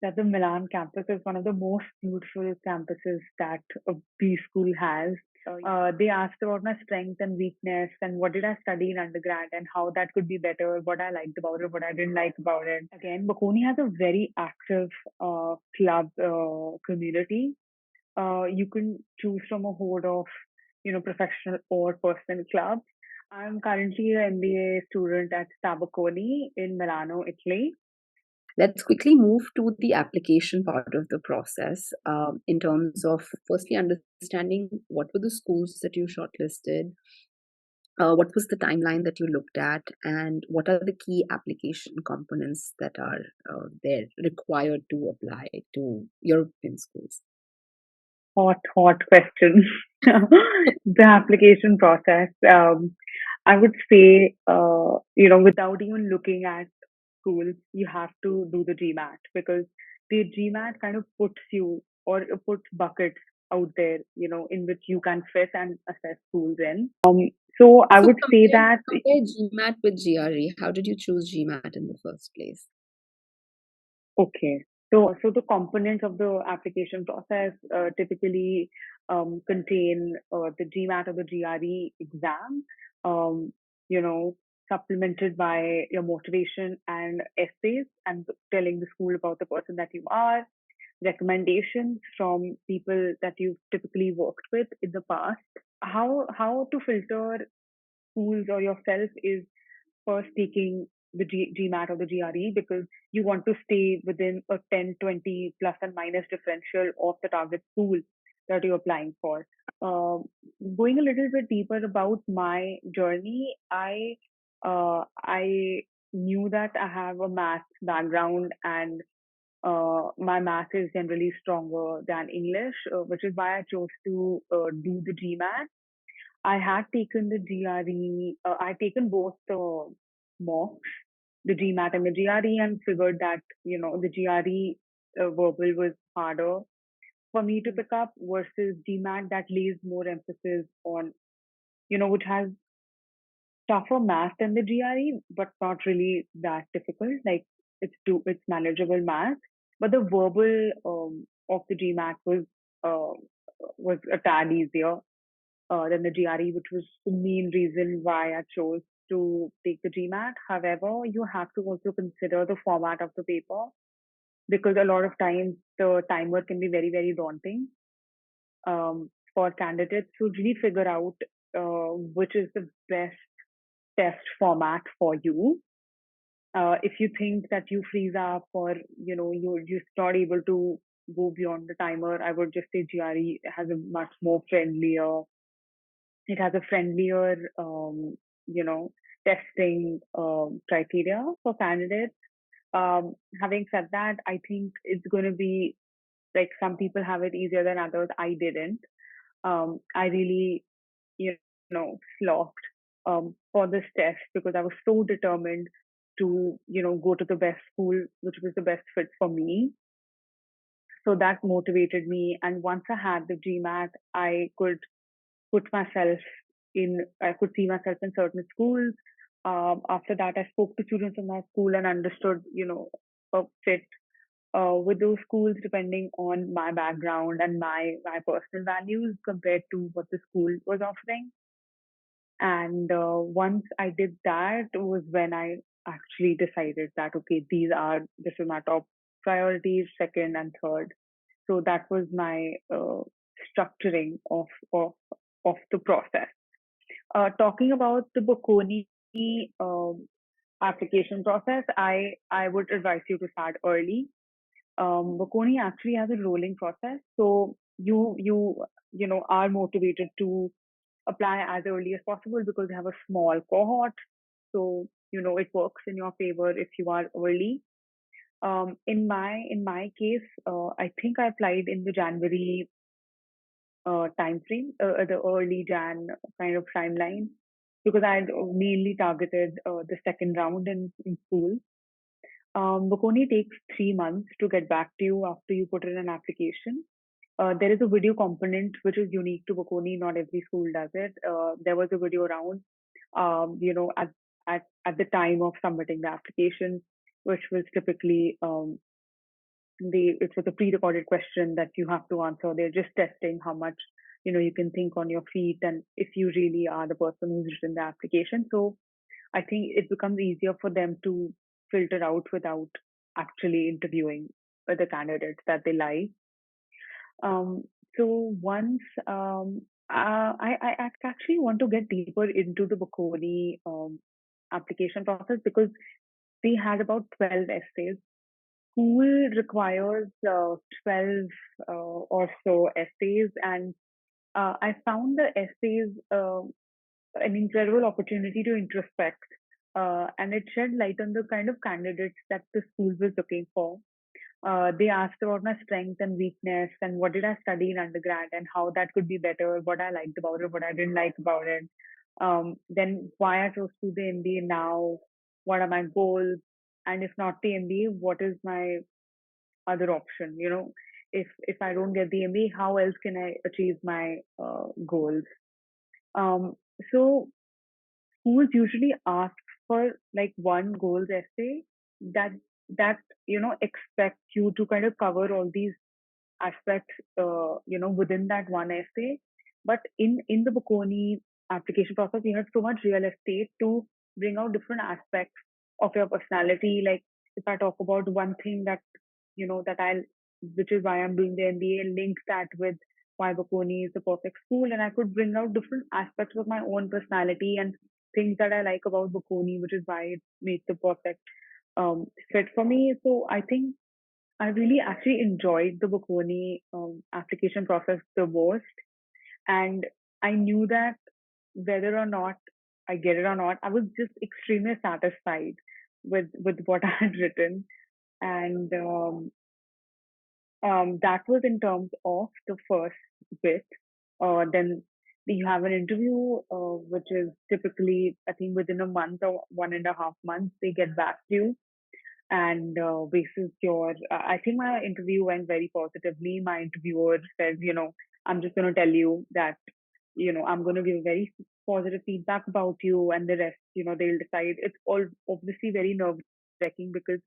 that the Milan campus is one of the most beautiful campuses that a B school has. They asked about my strength and weakness and what did I study in undergrad and how that could be better, what I liked about it, what I didn't like about it. Again, Bocconi has a very active club community. You can choose from a horde of, professional or personal clubs. I'm currently an MBA student at SDA Bocconi in Milano, Italy. Let's quickly move to the application part of the process in terms of firstly understanding what were the schools that you shortlisted, what was the timeline that you looked at, and what are the key application components that are there required to apply to European schools? Hot question. The application process. I would say, without even looking at schools, you have to do the GMAT because the GMAT kind of puts you or puts buckets out there, in which you can fit and assess schools in. So I So would say that, compare GMAT with GRE. How did you choose GMAT in the first place? okay. So the components of the application process typically contain the GMAT or the GRE exam, um, you know, supplemented by your motivation and essays and telling the school about the person that you are, recommendations from people that you've typically worked with in the past. How to filter schools or yourself is first taking the GMAT or the GRE because you want to stay within a 10, 20 plus and minus differential of the target school that you're applying for. Um, Going a little bit deeper about my journey, I knew that I have a math background and my math is generally stronger than English, which is why I chose to do the GMAT. I had taken the GRE, I had taken both the mocks, the GMAT and the GRE, and figured that, the GRE verbal was harder for me to pick up versus GMAT that lays more emphasis on, which has tougher math than the GRE, but not really that difficult. Like it's manageable math, but the verbal of the GMAT was a tad easier than the GRE, which was the main reason why I chose to take the GMAT. However, you have to also consider the format of the paper because a lot of times the timer can be very, very daunting for candidates to really figure out which is the best test format for you. If you think that you freeze up or you're just not able to go beyond the timer, I would just say GRE has a much more friendlier it has a friendlier, you know, testing criteria for candidates. Having said that, I think it's going to be like some people have it easier than others. I didn't. I really, you slogged for this test because I was so determined to, go to the best school, which was the best fit for me. So that motivated me. And once I had the GMAT, I could put myself I could see myself in certain schools. After that, I spoke to students in that school and understood, a fit with those schools depending on my background and my personal values compared to what the school was offering. And once I did that was when I actually decided that okay, this is my top priorities, second and third. So that was my structuring of the process. Talking about the Bocconi application process, I would advise you to start early. Bocconi actually has a rolling process, so you are motivated to apply as early as possible because they have a small cohort. So it works in your favor if you are early. In my case, I think I applied in the January time frame, the early Jan kind of timeline, because I had mainly targeted the second round in school. Bocconi takes 3 months to get back to you after you put in an application. There is a video component which is unique to Bocconi. Not every school does it. There was a video round, at the time of submitting the application, which was typically it was a pre-recorded question that you have to answer. They're just testing how much you can think on your feet and if you really are the person who's written the application. So I think it becomes easier for them to filter out without actually interviewing the candidates that they like. Um, so once I actually want to get deeper into the Bocconi application process because they had about 12 essays. School requires 12 or so essays, and I found the essays an incredible opportunity to introspect, and it shed light on the kind of candidates that the school was looking for. They asked about my strength and weakness and what did I study in undergrad and how that could be better, what I liked about it, what I didn't like about it. Then why I chose to do the MBA now, what are my goals, and if not the MBA, what is my other option? If I don't get the MBA, how else can I achieve my goals? Um, so schools usually ask for like one goals essay that expect you to kind of cover all these aspects within that one essay. But in the Bocconi application process you have so much real estate to bring out different aspects of your personality. Like if I talk about one thing that that I'll which is why I'm doing the MBA, link that with why Bocconi is the perfect school, and I could bring out different aspects of my own personality and things that I like about Bocconi, which is why it makes the perfect fit for me. So I think I really actually enjoyed the Bocconi application process the most, and I knew that whether or not I get it or not, I was just extremely satisfied with what I had written, and that was in terms of the first bit. Then you have an interview, which is typically, I think, within a month or 1.5 months, they get back to you. And basis your, I think my interview went very positively. My interviewer said, I'm just going to tell you that, I'm going to give very positive feedback about you, and the rest, they'll decide. It's all obviously very nerve wracking because,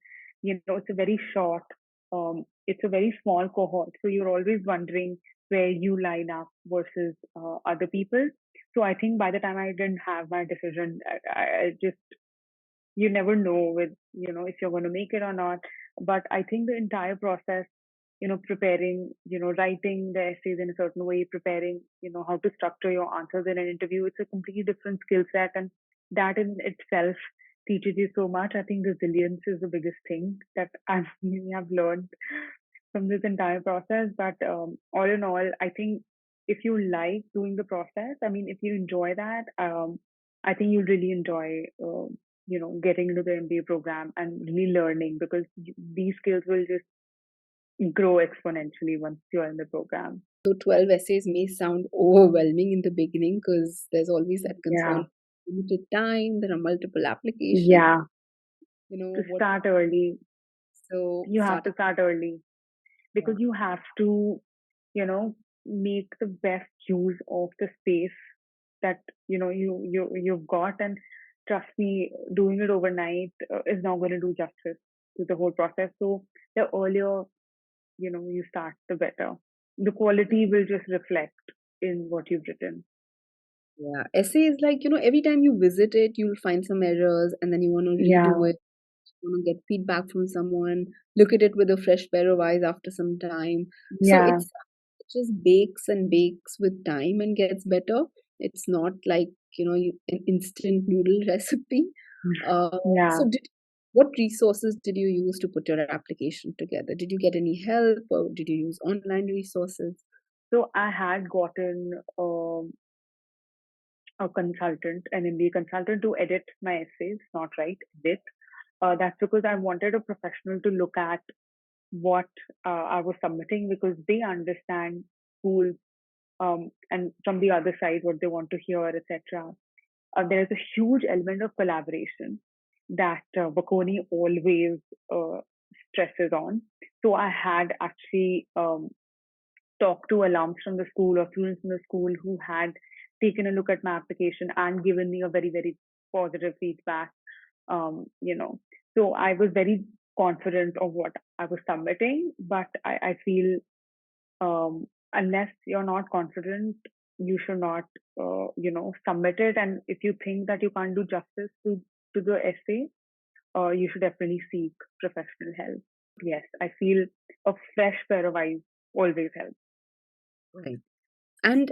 it's a very short, it's a very small cohort. So you're always wondering where you line up versus other people. So I think by the time I didn't have my decision, I just you never know with if you're going to make it or not. But I think the entire process, preparing, writing the essays in a certain way, preparing, how to structure your answers in an interview, it's a completely different skill set, and that in itself teaches you so much. I think resilience is the biggest thing that I have learned from this entire process. But all in all, I think if you like doing the process, I mean, if you enjoy that, I think you'll really enjoy, getting into the MBA program and really learning, because these skills will just grow exponentially once you're in the program. So 12 essays may sound overwhelming in the beginning because there's always that Yeah. concern. Limited time, there are multiple applications. Yeah. To What start early, so you have starting to start early because yeah. you have to, make the best use of the space that you've got. And trust me, doing it overnight is not going to do justice to the whole process. So the earlier you start, the better. The quality will just reflect in what you've written. Yeah, essays like every time you visit it, you'll find some errors, and then you want to Yeah. redo it. You want to get feedback from someone, look at it with a fresh pair of eyes after some time. So Yeah. it just bakes and bakes with time and gets better. It's not like an instant noodle recipe. Yeah. So what resources did you use to put your application together? Did you get any help, or did you use online resources? So I had gotten a consultant, an MBA consultant, to edit my essays, not write, edit. That's because I wanted a professional to look at what I was submitting, because they understand schools, and from the other side what they want to hear, etc. There's a huge element of collaboration that Bocconi always uh, stresses on. So I had actually talked to alums from the school or students from the school who had taken a look at my application and given me a very, very positive feedback. Um, you know, so I was very confident of what I was submitting. But I feel unless you're not confident, you should not, submit it. And if you think that you can't do justice to the essay, you should definitely seek professional help. Yes, I feel a fresh pair of eyes always helps. Right. And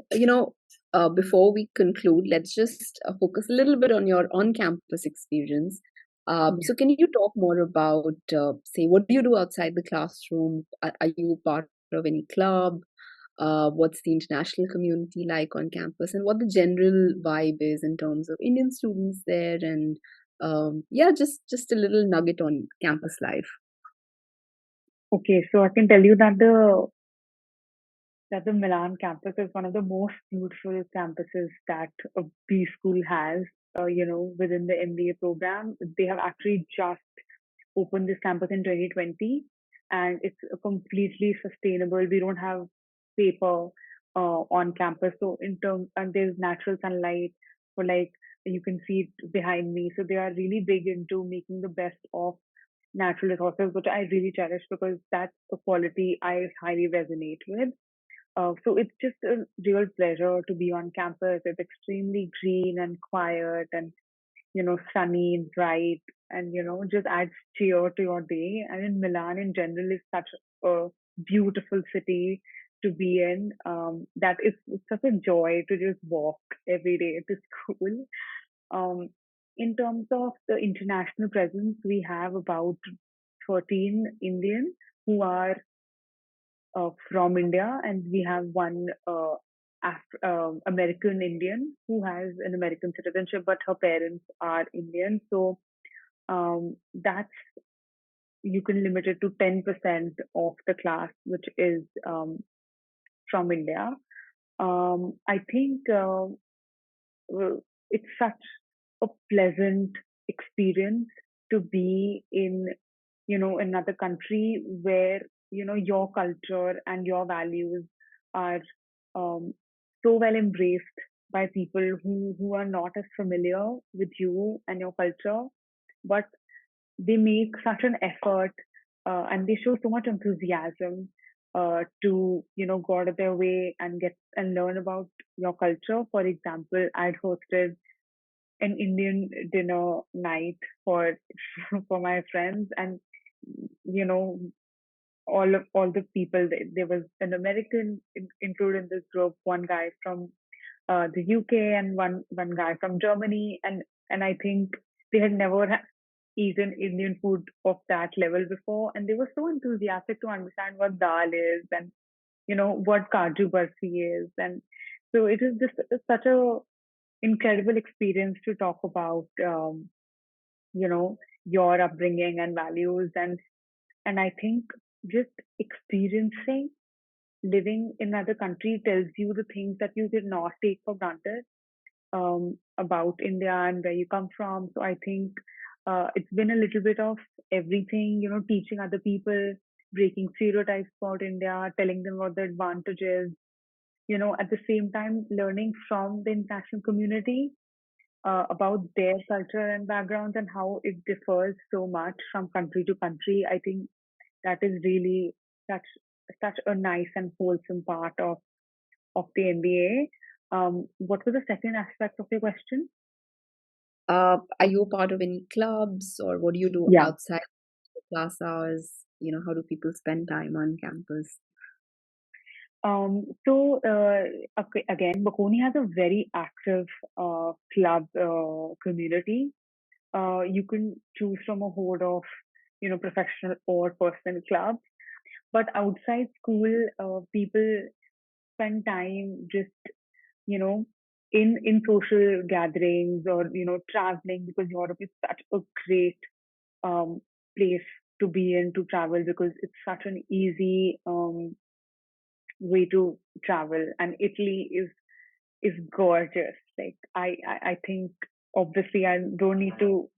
before we conclude, let's just focus a little bit on your on-campus experience. Yeah. So, can you talk more about, say, what do you do outside the classroom? Are you part of any club? What's the international community like on campus, and what the general vibe is in terms of Indian students there? And yeah, just a little nugget on campus life. Okay, so I can tell you that the Milan campus is one of the most beautiful campuses that a B school has. Within the MBA program, they have actually just opened this campus in 2020, and it's completely sustainable. We don't have paper on campus, so in terms and there's natural sunlight for like you can see it behind me. So they are really big into making the best of natural resources, which I really cherish because that's a quality I highly resonate with. So it's just a real pleasure to be on campus. It's extremely green and quiet and, sunny and bright and, just adds cheer to your day. And in Milan in general is such a beautiful city to be in. That it's such a joy to just walk every day to school. Um, in terms of the international presence, we have about 13 Indians who are from India, and we have one American Indian who has an American citizenship, but her parents are Indian. So that's you can limit it to 10% of the class, which is from India. I think it's such a pleasant experience to be in another country where your culture and your values are um, so well embraced by people who are not as familiar with you and your culture, but they make such an effort and they show so much enthusiasm to go out of their way and get and learn about your culture. For example, I'd hosted an Indian dinner night for for my friends, and you know all the people. There was an American included in this group, one guy from the UK, and one guy from Germany, and I think they had never eaten Indian food of that level before, and they were so enthusiastic to understand what dal is and what kaju barfi is, and so it is just such a incredible experience to talk about you know your upbringing and values, and I think just experiencing living in another country tells you the things that you did not take for granted about India and where you come from. So I think it's been a little bit of everything, teaching other people, breaking stereotypes about India, telling them what the advantages, at the same time learning from the international community about their culture and backgrounds and how it differs so much from country to country. I think that is really such such a nice and wholesome part of the MBA. What was the second aspect of your question? Are you a part of any clubs, or what do you do Yeah. outside the class hours? How do people spend time on campus? Okay, again, Bocconi has a very active club community. You can choose from a horde of, professional or personal clubs. But outside school, people spend time just, you know, in social gatherings or traveling, because Europe is such a great um, place to be in to travel because it's such an easy way to travel, and Italy is gorgeous. Like I think obviously I don't need to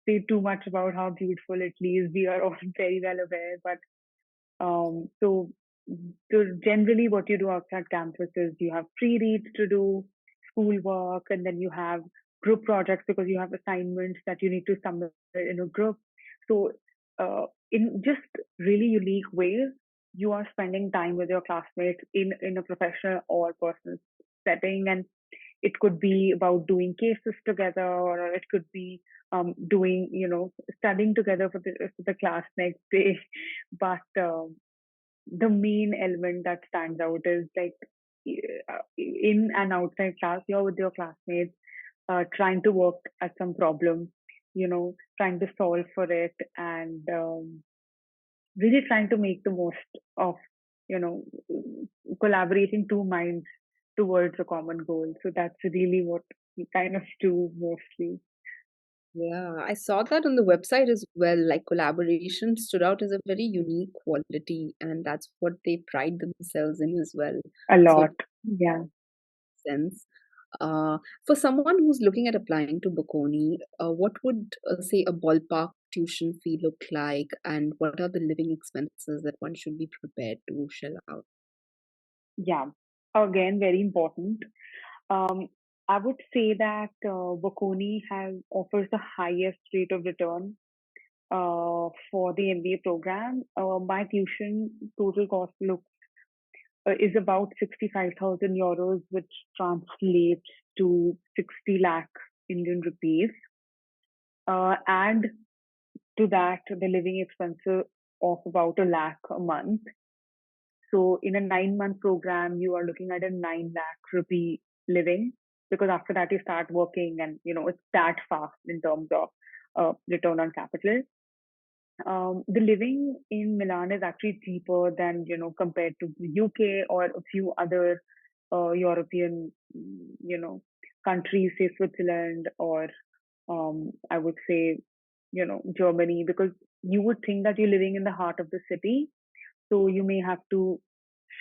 say too much about how beautiful Italy is. We are all very well aware, but so generally what you do outside campus is you have pre-reads to do, schoolwork, and then you have group projects because you have assignments that you need to submit in a group. So in just really unique ways, you are spending time with your classmates in a professional or personal setting, and it could be about doing cases together, or it could be doing, studying together for the class next day. But the main element that stands out is like in and outside class, you're with your classmates, trying to work at some problem, trying to solve for it, and really trying to make the most of, you know, collaborating two minds towards a common goal. So that's really what we kind of do mostly. Yeah, I saw that on the website as well. Like collaboration stood out as a very unique quality, and that's what they pride themselves in as well. A So lot. it Yeah. makes sense. Uh, for someone who's looking at applying to Bocconi, what would say a ballpark tuition fee look like, and what are the living expenses that one should be prepared to shell out? Yeah. Again, very important. Um, I would say that Bocconi has offers the highest rate of return for the MBA program. My tuition total cost is about 65,000 euros, which translates to 60 lakh Indian rupees. And to that, the living expenses of about a lakh a month. So in a 9-month program, you are looking at a 9 lakh rupee living, because after that you start working, and it's that fast in terms of return on capital. The living in Milan is actually cheaper than, compared to the UK or a few other European, countries, say Switzerland, or I would say, Germany, because you would think that you're living in the heart of the city, so you may have to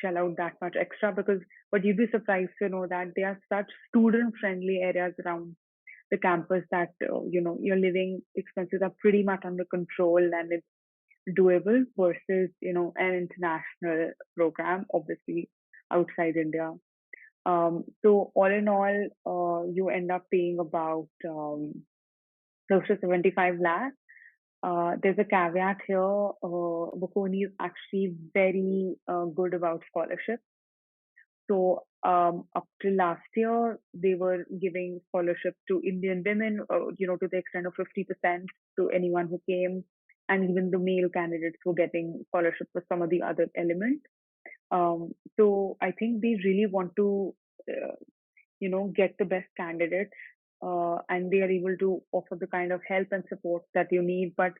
shell out that much extra, but you'd be surprised to know that there are such student friendly areas around the campus that, your living expenses are pretty much under control, and it's doable versus, an international program, obviously outside India. So all in all, you end up paying about close to 75 lakhs. There's a caveat here. Bocconi is actually very good about scholarships. So up to last year, they were giving scholarships to Indian women, to the extent of 50% to anyone who came, and even the male candidates were getting scholarships for some of the other elements. So I think they really want to, get the best candidates, and they are able to offer the kind of help and support that you need. But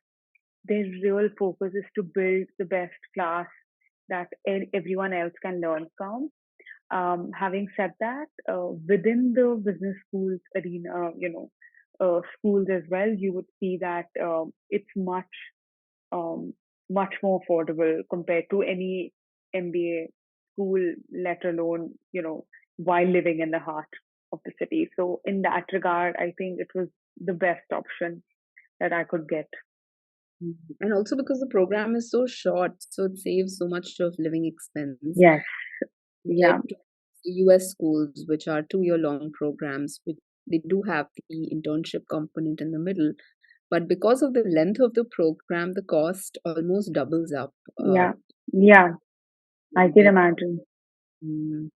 their real focus is to build the best class that everyone else can learn from. Having said that, within the business schools arena, schools as well, you would see that it's um, much more affordable compared to any MBA school, let alone, while living in the heart of the city. So in that regard, I think it was the best option that I could get. And also because the program is so short, so it saves so much of living expense Yes. Yeah. compared to US schools, which are 2 year long programs, which they do have the internship component in the middle. But because of the length of the program, the cost almost doubles up. Yeah. Yeah. I can With imagine.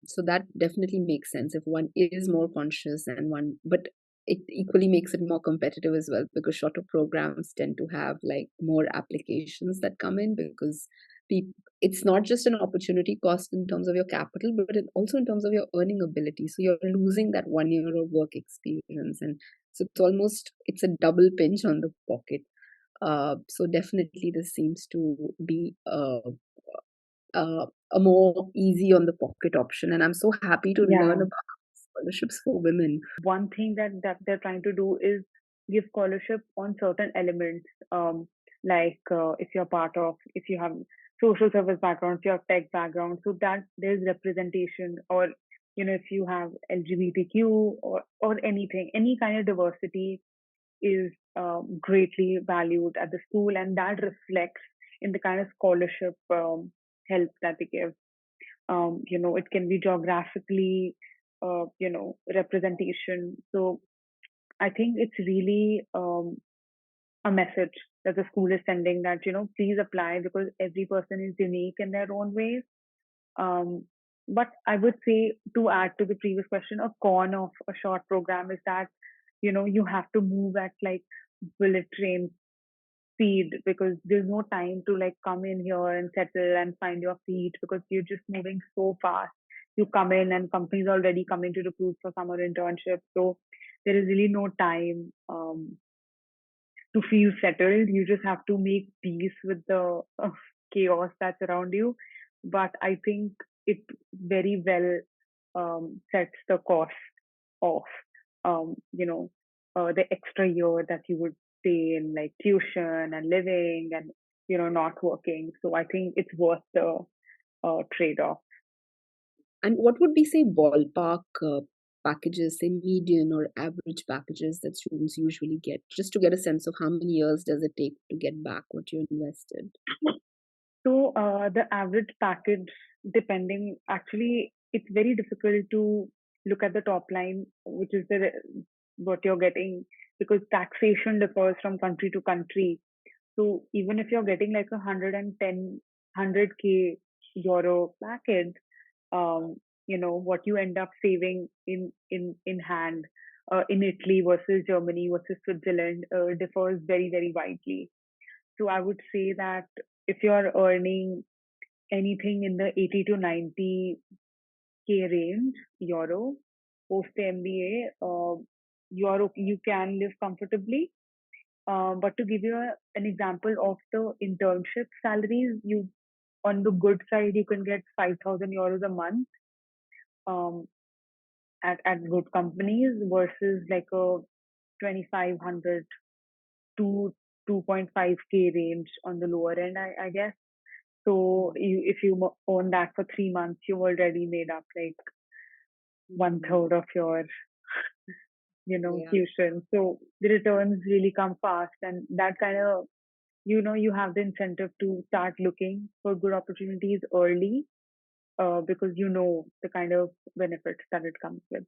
So that definitely makes sense if one is more conscious and but it equally makes it more competitive as well because shorter programs tend to have like more applications that come in because it's not just an opportunity cost in terms of your capital, but also in terms of your earning ability. So you're losing that 1 year of work experience, and so it's a double pinch on the pocket. So definitely this seems to be a more easy on the pocket option. And I'm so happy to learn Yeah. about scholarships for women. One thing that they're trying to do is give scholarship on certain elements, like if you have social service background, if you have tech background, so that there's representation, or if you have LGBTQ, or anything, any kind of diversity is greatly valued at the school, and that reflects in the kind of scholarship help that they give. It can be geographically, representation. So I think it's really a message that the school is sending that, please apply because every person is unique in their own ways. Um, but I would say, to add to the previous question, a con of a short program is that, you have to move at like bullet train speed because there's no time to like come in here and settle and find your feet because you're just moving so fast. You come in and companies already coming to recruit for summer internship. So there is really no time to feel settled. You just have to make peace with the chaos that's around you. But I think it very well sets the cost of, um, you know, the extra year that you would pay in like tuition and living and, not working. So I think it's worth the trade off. And what would be, say, ballpark packages, say median or average packages that students usually get, just to get a sense of how many years does it take to get back what you invested? So the average package, depending, actually, it's very difficult to look at the top line, which is the what you're getting, because taxation differs from country to country. So even if you're getting like 110, euro package, um, what you end up saving in hand in Italy versus Germany versus Switzerland differs very very widely. So I would say that if you're earning anything in the 80 to 90K range euro post MBA, you can live comfortably. But to give you an example of the internship salaries, you on the good side you can get 5,000 euros a month um, at good companies versus like a 2,500 to 2.5K range on the lower end, I guess. So if you own that for 3 months, you've already made up like one Mm. third of your, Yeah, tuition. So the returns really come fast, and that kind of, you have the incentive to start looking for good opportunities early, because you know the kind of benefits that it comes with.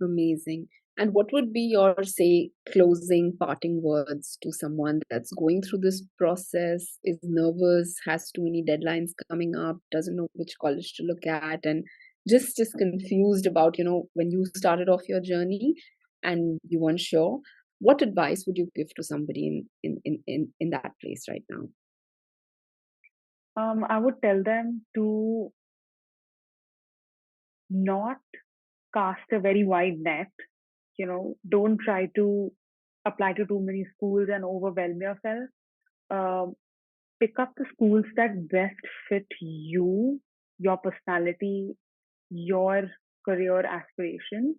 amazing. And what would be your, say, closing parting words to someone that's going through this process, is nervous, has too many deadlines coming up, doesn't know which college to look at, and just is confused about, when you started off your journey and you weren't sure? What advice would you give to somebody in that place right now? I would tell them to not cast a very wide net. Don't try to apply to too many schools and overwhelm yourself. Um, Pick up the schools that best fit you, your personality, your career aspirations,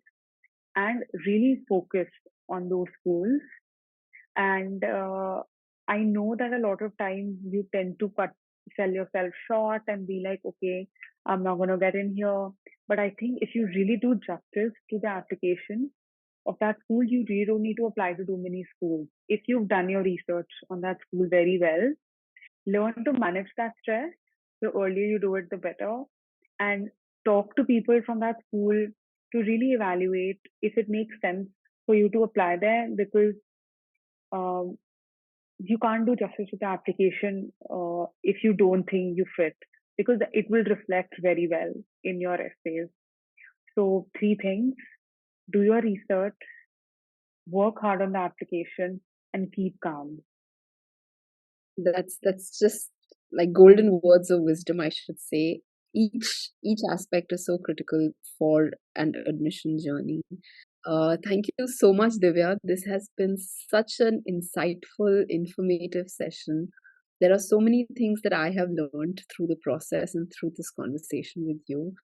and really focus on those schools. And I know that a lot of times you tend to sell yourself short and be like, okay, I'm not going to get in here. But I think if you really do justice to the application of that school, you really don't need to apply to too many schools. If you've done your research on that school very well, learn to manage that stress. The earlier you do it, the better. And talk to people from that school to really evaluate if it makes sense for you to apply there, because um, you can't do justice to the application if you don't think you fit, because it will reflect very well in your essays. So, three things: do your research, work hard on the application, and keep calm. That's just like golden words of wisdom, I should say. Each aspect is so critical for an admission journey. Thank you so much, Divya. This has been such an insightful, informative session. There are so many things that I have learned through the process and through this conversation with you.